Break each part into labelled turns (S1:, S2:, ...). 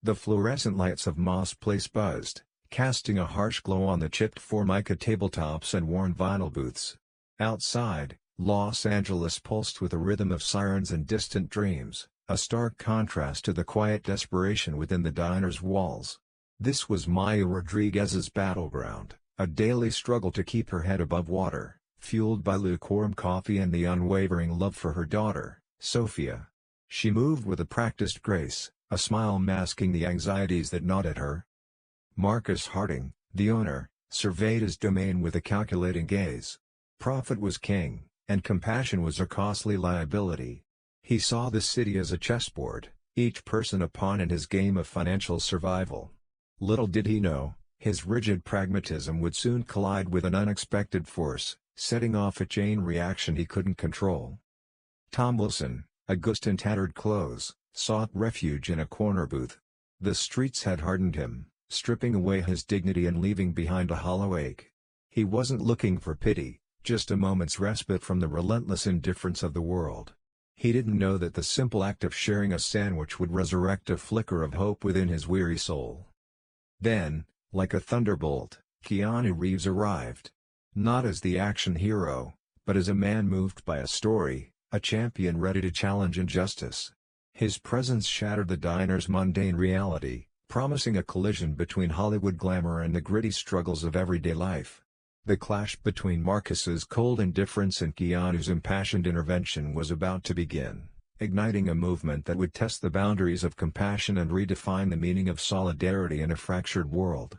S1: The fluorescent lights of Moss Place buzzed, casting a harsh glow on the chipped Formica tabletops and worn vinyl booths. Outside, Los Angeles pulsed with a rhythm of sirens and distant dreams, a stark contrast to the quiet desperation within the diner's walls. This was Maya Rodriguez's battleground, a daily struggle to keep her head above water, fueled by lukewarm coffee and the unwavering love for her daughter, Sophia. She moved with a practiced grace, a smile masking the anxieties that gnawed at her. Marcus Harding, the owner, surveyed his domain with a calculating gaze. Profit was king, and compassion was a costly liability. He saw the city as a chessboard, each person a pawn in his game of financial survival. Little did he know, his rigid pragmatism would soon collide with an unexpected force, setting off a chain reaction he couldn't control. Tom Wilson, a ghost in tattered clothes, sought refuge in a corner booth. The streets had hardened him, stripping away his dignity and leaving behind a hollow ache. He wasn't looking for pity, just a moment's respite from the relentless indifference of the world. He didn't know that the simple act of sharing a sandwich would resurrect a flicker of hope within his weary soul. Then, like a thunderbolt, Keanu Reeves arrived. Not as the action hero, but as a man moved by a story, a champion ready to challenge injustice. His presence shattered the diner's mundane reality, promising a collision between Hollywood glamour and the gritty struggles of everyday life. The clash between Marcus's cold indifference and Keanu's impassioned intervention was about to begin, igniting a movement that would test the boundaries of compassion and redefine the meaning of solidarity in a fractured world.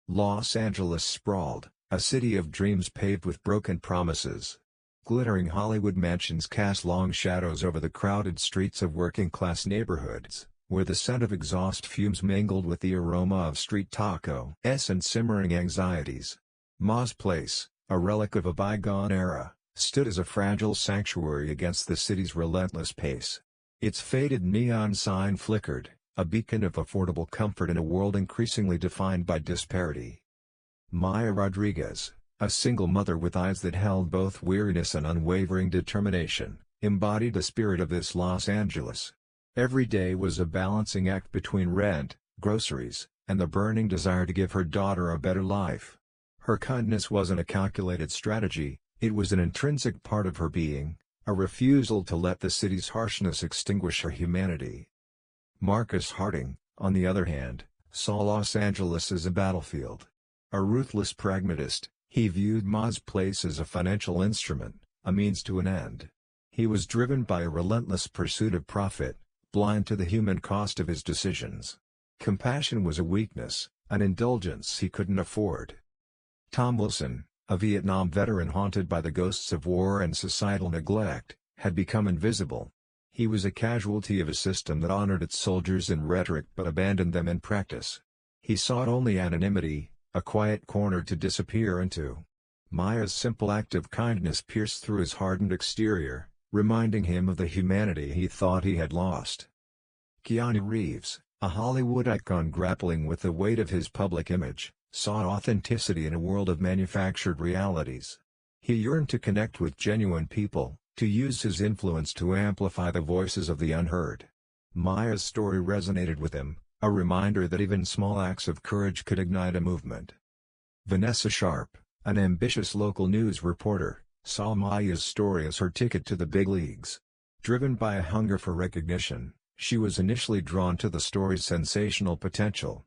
S1: Los Angeles sprawled, a city of dreams paved with broken promises. Glittering Hollywood mansions cast long shadows over the crowded streets of working-class neighborhoods, where the scent of exhaust fumes mingled with the aroma of street tacos and simmering anxieties. Moss Place, a relic of a bygone era, stood as a fragile sanctuary against the city's relentless pace. Its faded neon sign flickered, a beacon of affordable comfort in a world increasingly defined by disparity. Maya Rodriguez, a single mother with eyes that held both weariness and unwavering determination, embodied the spirit of this Los Angeles. Every day was a balancing act between rent, groceries, and the burning desire to give her daughter a better life. Her kindness wasn't a calculated strategy, it was an intrinsic part of her being, a refusal to let the city's harshness extinguish her humanity. Marcus Harding, on the other hand, saw Los Angeles as a battlefield. A ruthless pragmatist, he viewed Moss Place as a financial instrument, a means to an end. He was driven by a relentless pursuit of profit, blind to the human cost of his decisions. Compassion was a weakness, an indulgence he couldn't afford. Tom Wilson, a Vietnam veteran haunted by the ghosts of war and societal neglect, had become invisible. He was a casualty of a system that honored its soldiers in rhetoric but abandoned them in practice. He sought only anonymity, a quiet corner to disappear into. Maya's simple act of kindness pierced through his hardened exterior, reminding him of the humanity he thought he had lost. Keanu Reeves, a Hollywood icon grappling with the weight of his public image, sought authenticity in a world of manufactured realities. He yearned to connect with genuine people, to use his influence to amplify the voices of the unheard. Maya's story resonated with him, a reminder that even small acts of courage could ignite a movement. Vanessa Sharp, an ambitious local news reporter, saw Maya's story as her ticket to the big leagues. Driven by a hunger for recognition, she was initially drawn to the story's sensational potential.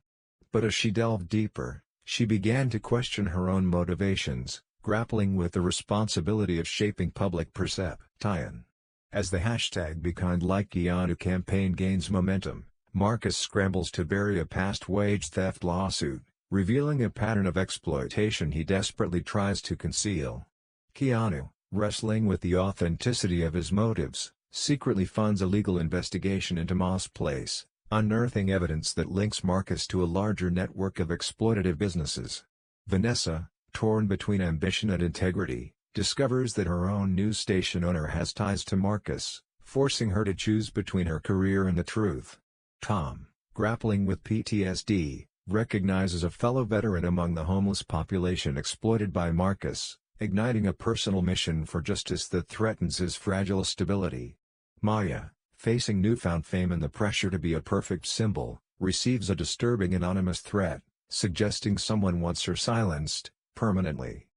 S1: But as she delved deeper, she began to question her own motivations, grappling with the responsibility of shaping public perception. As the hashtag #BeKindLikeKeanu campaign gains momentum, Marcus scrambles to bury a past wage theft lawsuit, revealing a pattern of exploitation he desperately tries to conceal. Keanu, wrestling with the authenticity of his motives, secretly funds a legal investigation into Moss Place, unearthing evidence that links Marcus to a larger network of exploitative businesses. Vanessa, torn between ambition and integrity, discovers that her own news station owner has ties to Marcus, forcing her to choose between her career and the truth. Tom, grappling with PTSD, recognizes a fellow veteran among the homeless population exploited by Marcus, igniting a personal mission for justice that threatens his fragile stability. Maya, facing newfound fame and the pressure to be a perfect symbol, receives a disturbing anonymous threat, suggesting someone wants her silenced, permanently.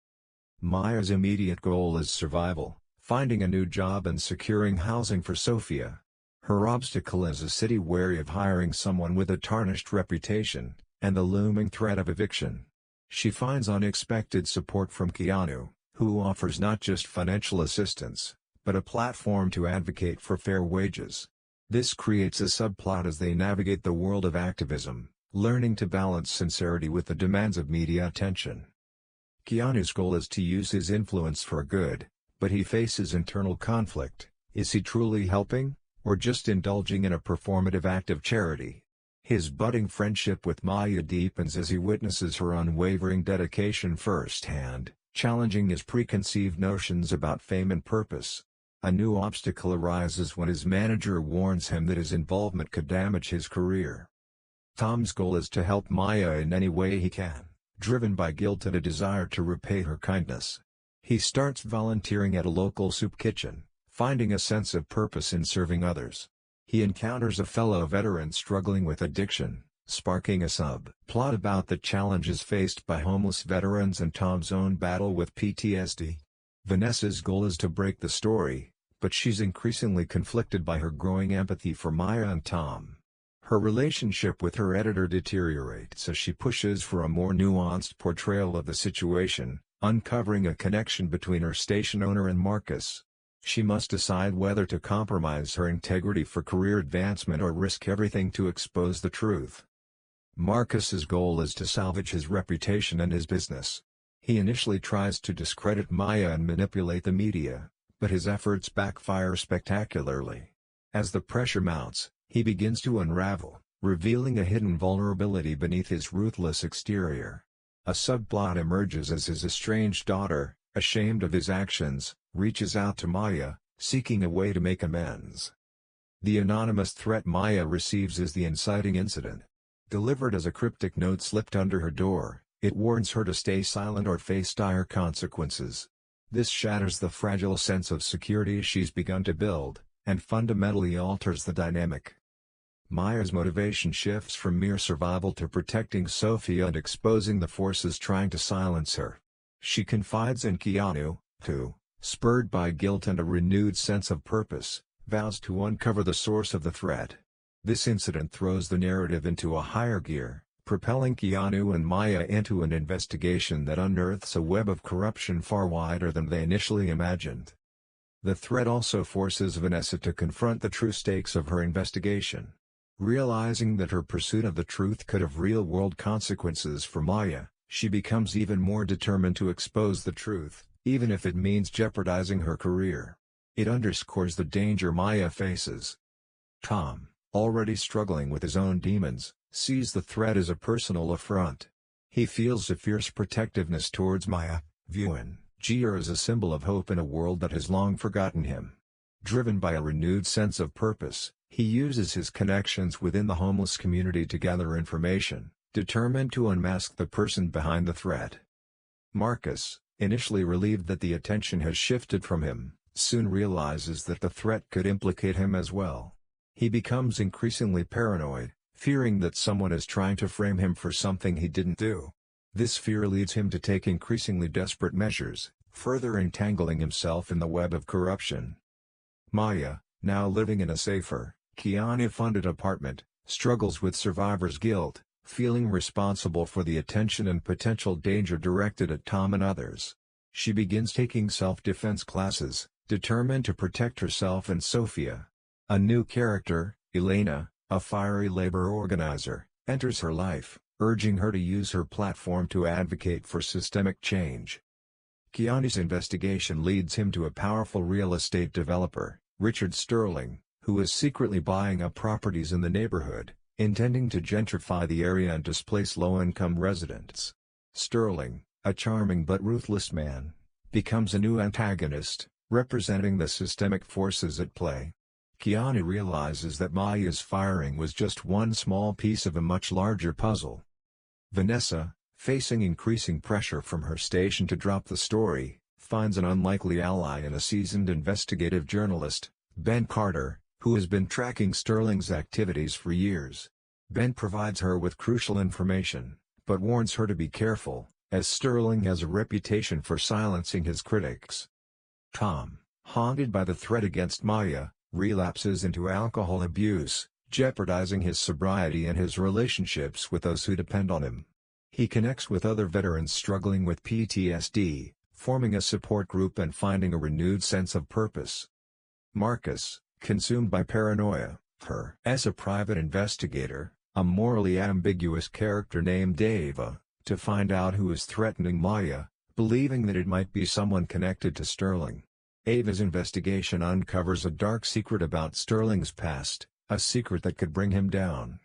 S1: Maya's immediate goal is survival, finding a new job and securing housing for Sophia. Her obstacle is a city wary of hiring someone with a tarnished reputation, and the looming threat of eviction. She finds unexpected support from Keanu, who offers not just financial assistance, but a platform to advocate for fair wages. This creates a subplot as they navigate the world of activism, learning to balance sincerity with the demands of media attention. Keanu's goal is to use his influence for good, but he faces internal conflict. Is he truly helping, or just indulging in a performative act of charity? His budding friendship with Maya deepens as he witnesses her unwavering dedication firsthand, challenging his preconceived notions about fame and purpose. A new obstacle arises when his manager warns him that his involvement could damage his career. Tom's goal is to help Maya in any way he can, driven by guilt and a desire to repay her kindness. He starts volunteering at a local soup kitchen, finding a sense of purpose in serving others. He encounters a fellow veteran struggling with addiction, sparking a subplot about the challenges faced by homeless veterans and Tom's own battle with PTSD. Vanessa's goal is to break the story, but she's increasingly conflicted by her growing empathy for Maya and Tom. Her relationship with her editor deteriorates as she pushes for a more nuanced portrayal of the situation, uncovering a connection between her station owner and Marcus. She must decide whether to compromise her integrity for career advancement or risk everything to expose the truth. Marcus's goal is to salvage his reputation and his business. He initially tries to discredit Maya and manipulate the media, but his efforts backfire spectacularly. As the pressure mounts, he begins to unravel, revealing a hidden vulnerability beneath his ruthless exterior. A subplot emerges as his estranged daughter, ashamed of his actions, reaches out to Maya, seeking a way to make amends. The anonymous threat Maya receives is the inciting incident. Delivered as a cryptic note slipped under her door, it warns her to stay silent or face dire consequences. This shatters the fragile sense of security she's begun to build, and fundamentally alters the dynamic. Maya's motivation shifts from mere survival to protecting Sophia and exposing the forces trying to silence her. She confides in Keanu, who, spurred by guilt and a renewed sense of purpose, vows to uncover the source of the threat. This incident throws the narrative into a higher gear, propelling Keanu and Maya into an investigation that unearths a web of corruption far wider than they initially imagined. The threat also forces Vanessa to confront the true stakes of her investigation. Realizing that her pursuit of the truth could have real-world consequences for Maya, she becomes even more determined to expose the truth, even if it means jeopardizing her career. It underscores the danger Maya faces. Tom, already struggling with his own demons, sees the threat as a personal affront. He feels a fierce protectiveness towards Maya, viewing her as a symbol of hope in a world that has long forgotten him. Driven by a renewed sense of purpose, he uses his connections within the homeless community to gather information, determined to unmask the person behind the threat. Marcus, initially relieved that the attention has shifted from him, soon realizes that the threat could implicate him as well. He becomes increasingly paranoid, fearing that someone is trying to frame him for something he didn't do. This fear leads him to take increasingly desperate measures, further entangling himself in the web of corruption. Maya, now living in a safer, Keanu-funded apartment, struggles with survivor's guilt, feeling responsible for the attention and potential danger directed at Tom and others. She begins taking self-defense classes, determined to protect herself and Sophia. A new character, Elena, a fiery labor organizer, enters her life, urging her to use her platform to advocate for systemic change. Keanu's investigation leads him to a powerful real estate developer, Richard Sterling, who is secretly buying up properties in the neighborhood, intending to gentrify the area and displace low-income residents. Sterling, a charming but ruthless man, becomes a new antagonist, representing the systemic forces at play. Keanu realizes that Maya's firing was just one small piece of a much larger puzzle. Vanessa, facing increasing pressure from her station to drop the story, finds an unlikely ally in a seasoned investigative journalist, Ben Carter, who has been tracking Sterling's activities for years. Ben provides her with crucial information, but warns her to be careful, as Sterling has a reputation for silencing his critics. Tom, haunted by the threat against Maya, relapses into alcohol abuse, jeopardizing his sobriety and his relationships with those who depend on him. He connects with other veterans struggling with PTSD, forming a support group and finding a renewed sense of purpose. Marcus, consumed by paranoia, as a private investigator, a morally ambiguous character named Ava, to find out who is threatening Maya, believing that it might be someone connected to Sterling. Ava's investigation uncovers a dark secret about Sterling's past, a secret that could bring him down.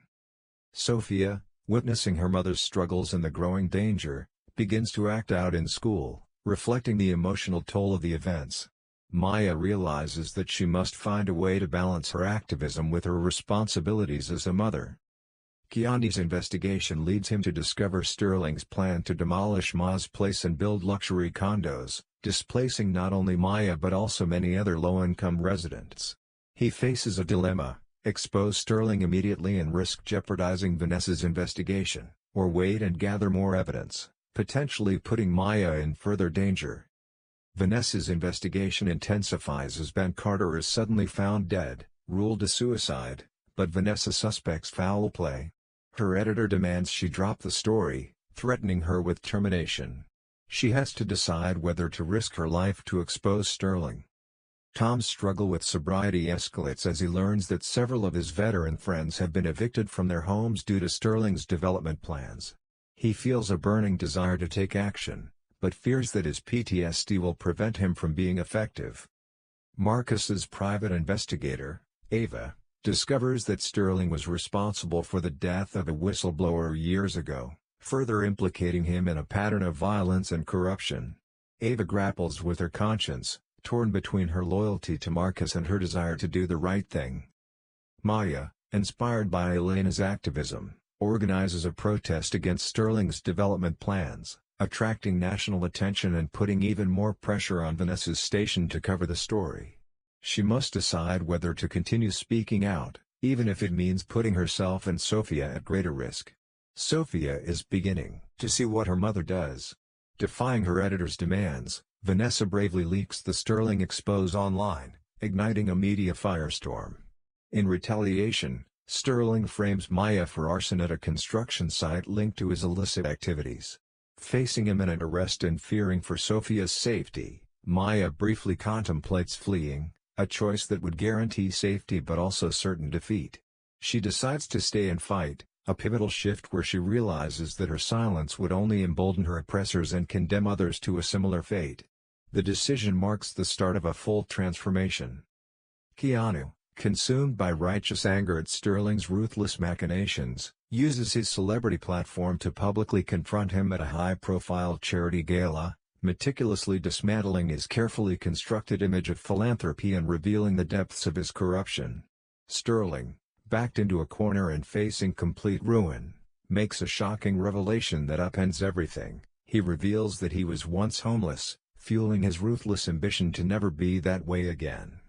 S1: Sophia, witnessing her mother's struggles and the growing danger, begins to act out in school, reflecting the emotional toll of the events. Maya realizes that she must find a way to balance her activism with her responsibilities as a mother. Keanu's investigation leads him to discover Sterling's plan to demolish Ma's place and build luxury condos, displacing not only Maya but also many other low-income residents. He faces a dilemma: expose Sterling immediately and risk jeopardizing Vanessa's investigation, or wait and gather more evidence, potentially putting Maya in further danger. Vanessa's investigation intensifies as Ben Carter is suddenly found dead, ruled a suicide, but Vanessa suspects foul play. Her editor demands she drop the story, threatening her with termination. She has to decide whether to risk her life to expose Sterling. Tom's struggle with sobriety escalates as he learns that several of his veteran friends have been evicted from their homes due to Sterling's development plans. He feels a burning desire to take action, but fears that his PTSD will prevent him from being effective. Marcus's private investigator, Ava, discovers that Sterling was responsible for the death of a whistleblower years ago, further implicating him in a pattern of violence and corruption. Ava grapples with her conscience, torn between her loyalty to Marcus and her desire to do the right thing. Maya, inspired by Elena's activism, organizes a protest against Sterling's development plans, attracting national attention and putting even more pressure on Vanessa's station to cover the story. She must decide whether to continue speaking out, even if it means putting herself and Sophia at greater risk. Sophia is beginning to see what her mother does. Defying her editor's demands, Vanessa bravely leaks the Sterling expose online, igniting a media firestorm. In retaliation, Sterling frames Maya for arson at a construction site linked to his illicit activities. Facing imminent arrest and fearing for Sophia's safety, Maya briefly contemplates fleeing, a choice that would guarantee safety but also certain defeat. She decides to stay and fight, a pivotal shift where she realizes that her silence would only embolden her oppressors and condemn others to a similar fate. The decision marks the start of a full transformation. Keanu, consumed by righteous anger at Sterling's ruthless machinations, uses his celebrity platform to publicly confront him at a high-profile charity gala, meticulously dismantling his carefully constructed image of philanthropy and revealing the depths of his corruption. Sterling, backed into a corner and facing complete ruin, makes a shocking revelation that upends everything. He reveals that he was once homeless, fueling his ruthless ambition to never be that way again.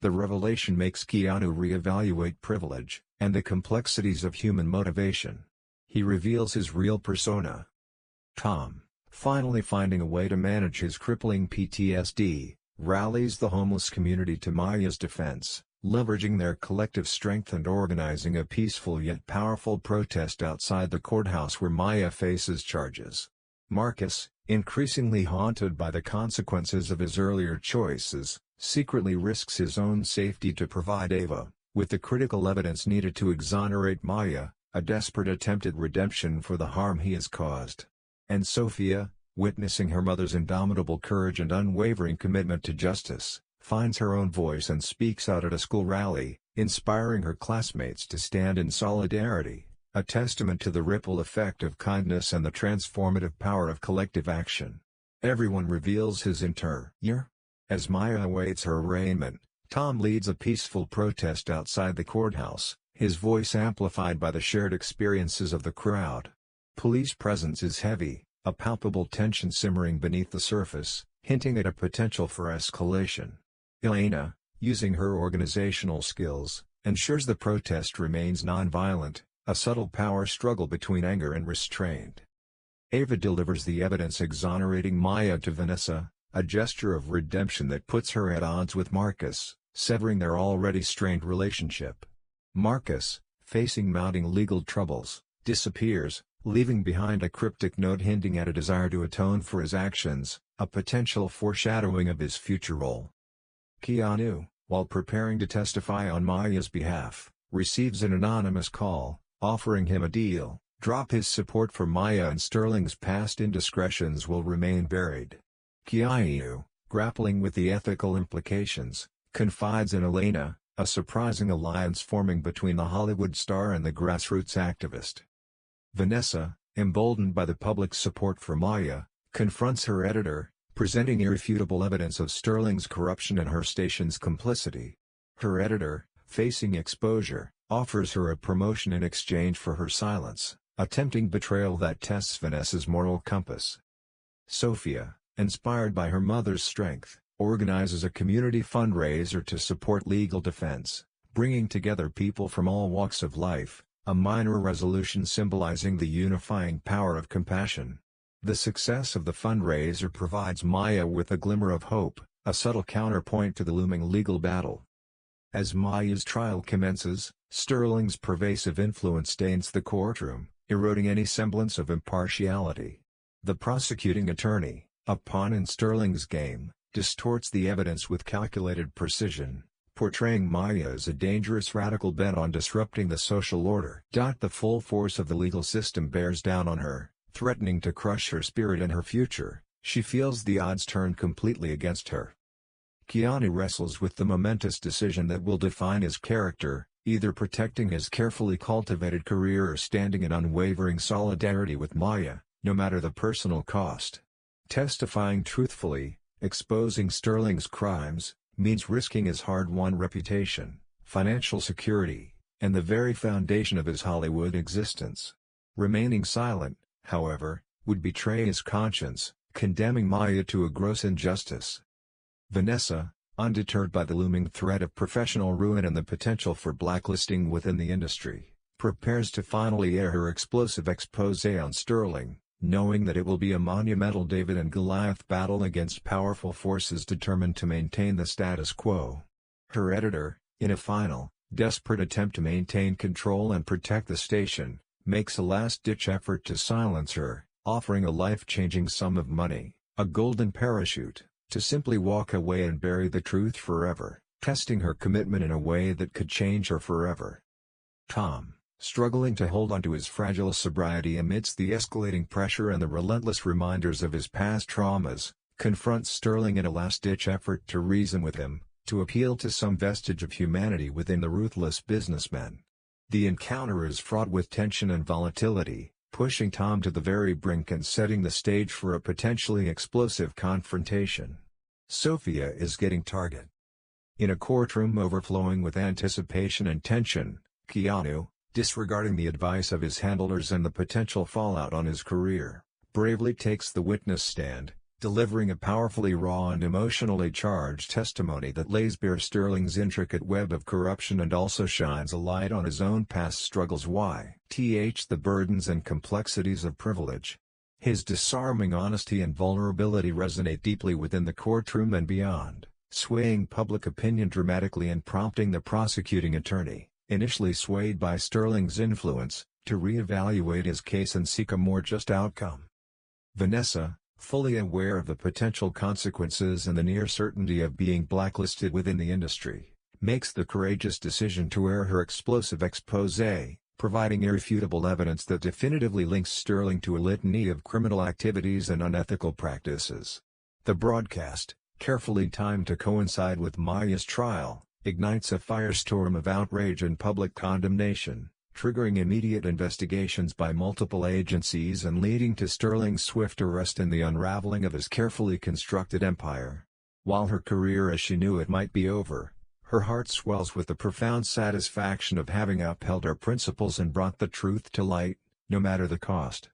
S1: The revelation makes Keanu reevaluate privilege and the complexities of human motivation. He reveals his real persona. Tom, finally finding a way to manage his crippling PTSD, rallies the homeless community to Maya's defense, leveraging their collective strength and organizing a peaceful yet powerful protest outside the courthouse where Maya faces charges. Marcus, increasingly haunted by the consequences of his earlier choices, secretly risks his own safety to provide Ava with the critical evidence needed to exonerate Maya, a desperate attempt at redemption for the harm he has caused. And Sophia, witnessing her mother's indomitable courage and unwavering commitment to justice, finds her own voice and speaks out at a school rally, inspiring her classmates to stand in solidarity, a testament to the ripple effect of kindness and the transformative power of collective action. Everyone reveals his interior. As Maya awaits her arraignment, Tom leads a peaceful protest outside the courthouse, his voice amplified by the shared experiences of the crowd. Police presence is heavy, a palpable tension simmering beneath the surface, hinting at a potential for escalation. Elena, using her organizational skills, ensures the protest remains non-violent, a subtle power struggle between anger and restraint. Ava delivers the evidence exonerating Maya to Vanessa, a gesture of redemption that puts her at odds with Marcus, severing their already strained relationship. Marcus, facing mounting legal troubles, disappears, leaving behind a cryptic note hinting at a desire to atone for his actions, a potential foreshadowing of his future role. Keanu, while preparing to testify on Maya's behalf, receives an anonymous call, offering him a deal: drop his support for Maya and Sterling's past indiscretions will remain buried. Keanu, grappling with the ethical implications, confides in Elena, a surprising alliance forming between the Hollywood star and the grassroots activist. Vanessa, emboldened by the public's support for Maya, confronts her editor, presenting irrefutable evidence of Sterling's corruption and her station's complicity. Her editor, facing exposure, offers her a promotion in exchange for her silence, a tempting betrayal that tests Vanessa's moral compass. Sophia, inspired by her mother's strength, organizes a community fundraiser to support legal defense, bringing together people from all walks of life, a minor resolution symbolizing the unifying power of compassion. The success of the fundraiser provides Maya with a glimmer of hope, a subtle counterpoint to the looming legal battle. As Maya's trial commences, Sterling's pervasive influence stains the courtroom, eroding any semblance of impartiality. The prosecuting attorney, a pawn in Sterling's game, distorts the evidence with calculated precision, portraying Maya as a dangerous radical bent on disrupting the social order. The full force of the legal system bears down on her, threatening to crush her spirit and her future. She feels the odds turn completely against her. Keanu wrestles with the momentous decision that will define his character, either protecting his carefully cultivated career or standing in unwavering solidarity with Maya, no matter the personal cost. Testifying truthfully, exposing Sterling's crimes, means risking his hard-won reputation, financial security, and the very foundation of his Hollywood existence. Remaining silent, however, would betray his conscience, condemning Maya to a gross injustice. Vanessa, undeterred by the looming threat of professional ruin and the potential for blacklisting within the industry, prepares to finally air her explosive exposé on Sterling, knowing that it will be a monumental David and Goliath battle against powerful forces determined to maintain the status quo. Her editor, in a final, desperate attempt to maintain control and protect the station, makes a last-ditch effort to silence her, offering a life-changing sum of money, a golden parachute, to simply walk away and bury the truth forever, testing her commitment in a way that could change her forever. Tom, struggling to hold onto his fragile sobriety amidst the escalating pressure and the relentless reminders of his past traumas, confronts Sterling in a last-ditch effort to reason with him, to appeal to some vestige of humanity within the ruthless businessman. The encounter is fraught with tension and volatility, pushing Tom to the very brink and setting the stage for a potentially explosive confrontation. Sophia is getting target. In a courtroom overflowing with anticipation and tension, Keanu, disregarding the advice of his handlers and the potential fallout on his career, bravely takes the witness stand, delivering a powerfully raw and emotionally charged testimony that lays bare Sterling's intricate web of corruption and also shines a light on his own past struggles. The burdens and complexities of privilege. His disarming honesty and vulnerability resonate deeply within the courtroom and beyond, swaying public opinion dramatically and prompting the prosecuting attorney, initially swayed by Sterling's influence, to re-evaluate his case and seek a more just outcome. Vanessa, fully aware of the potential consequences and the near certainty of being blacklisted within the industry, makes the courageous decision to air her explosive exposé, providing irrefutable evidence that definitively links Sterling to a litany of criminal activities and unethical practices. The broadcast, carefully timed to coincide with Maya's trial, ignites a firestorm of outrage and public condemnation, triggering immediate investigations by multiple agencies and leading to Sterling's swift arrest and the unraveling of his carefully constructed empire. While her career as she knew it might be over, her heart swells with the profound satisfaction of having upheld her principles and brought the truth to light, no matter the cost.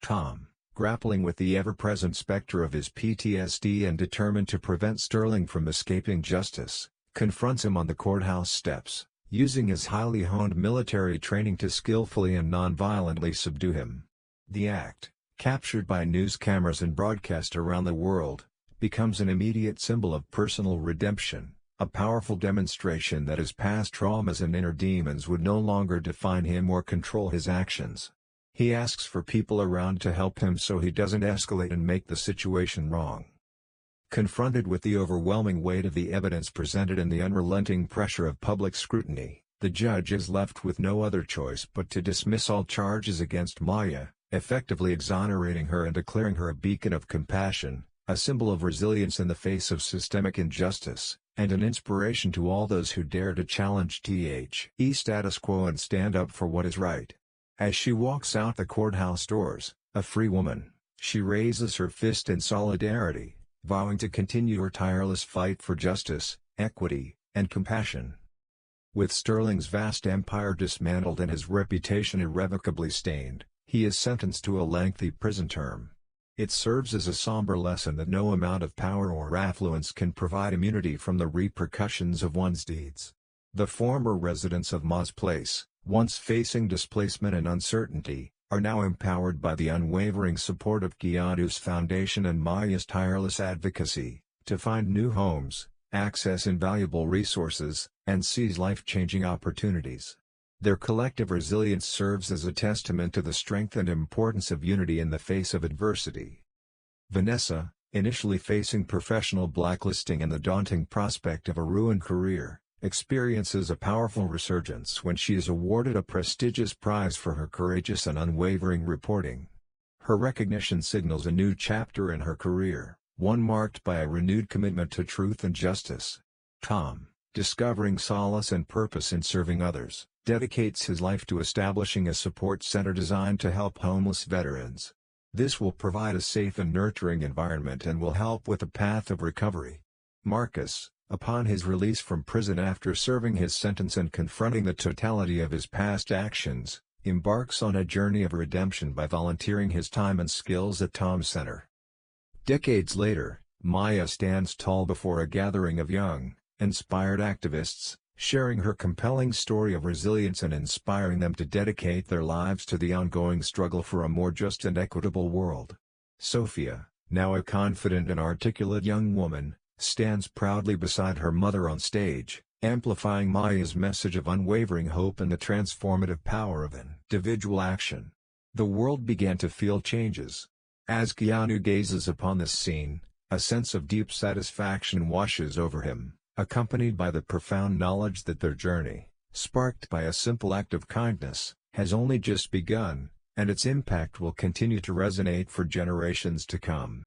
S1: Tom, grappling with the ever-present specter of his PTSD and determined to prevent Sterling from escaping justice, confronts him on the courthouse steps, using his highly honed military training to skillfully and non-violently subdue him. The act, captured by news cameras and broadcast around the world, becomes an immediate symbol of personal redemption, a powerful demonstration that his past traumas and inner demons would no longer define him or control his actions. He asks for people around to help him so he doesn't escalate and make the situation wrong. Confronted with the overwhelming weight of the evidence presented and the unrelenting pressure of public scrutiny, the judge is left with no other choice but to dismiss all charges against Maya, effectively exonerating her and declaring her a beacon of compassion, a symbol of resilience in the face of systemic injustice, and an inspiration to all those who dare to challenge the status quo and stand up for what is right. As she walks out the courthouse doors, a free woman, she raises her fist in solidarity, vowing to continue her tireless fight for justice, equity, and compassion. With Sterling's vast empire dismantled and his reputation irrevocably stained, he is sentenced to a lengthy prison term. It serves as a somber lesson that no amount of power or affluence can provide immunity from the repercussions of one's deeds. The former residents of Ma's Place, once facing displacement and uncertainty, are now empowered by the unwavering support of Keanu's foundation and Maya's tireless advocacy, to find new homes, access invaluable resources, and seize life-changing opportunities. Their collective resilience serves as a testament to the strength and importance of unity in the face of adversity. Vanessa, initially facing professional blacklisting and the daunting prospect of a ruined career, experiences a powerful resurgence when she is awarded a prestigious prize for her courageous and unwavering reporting. Her recognition signals a new chapter in her career, one marked by a renewed commitment to truth and justice. Tom, discovering solace and purpose in serving others, dedicates his life to establishing a support center designed to help homeless veterans. This will provide a safe and nurturing environment and will help with the path of recovery. Marcus, upon his release from prison after serving his sentence and confronting the totality of his past actions, embarks on a journey of redemption by volunteering his time and skills at Tom's Center. Decades later, Maya stands tall before a gathering of young, inspired activists, sharing her compelling story of resilience and inspiring them to dedicate their lives to the ongoing struggle for a more just and equitable world. Sophia, now a confident and articulate young woman, stands proudly beside her mother on stage, amplifying Maya's message of unwavering hope and the transformative power of individual action. The world began to feel changes. As Keanu gazes upon this scene, a sense of deep satisfaction washes over him, accompanied by the profound knowledge that their journey, sparked by a simple act of kindness, has only just begun, and its impact will continue to resonate for generations to come.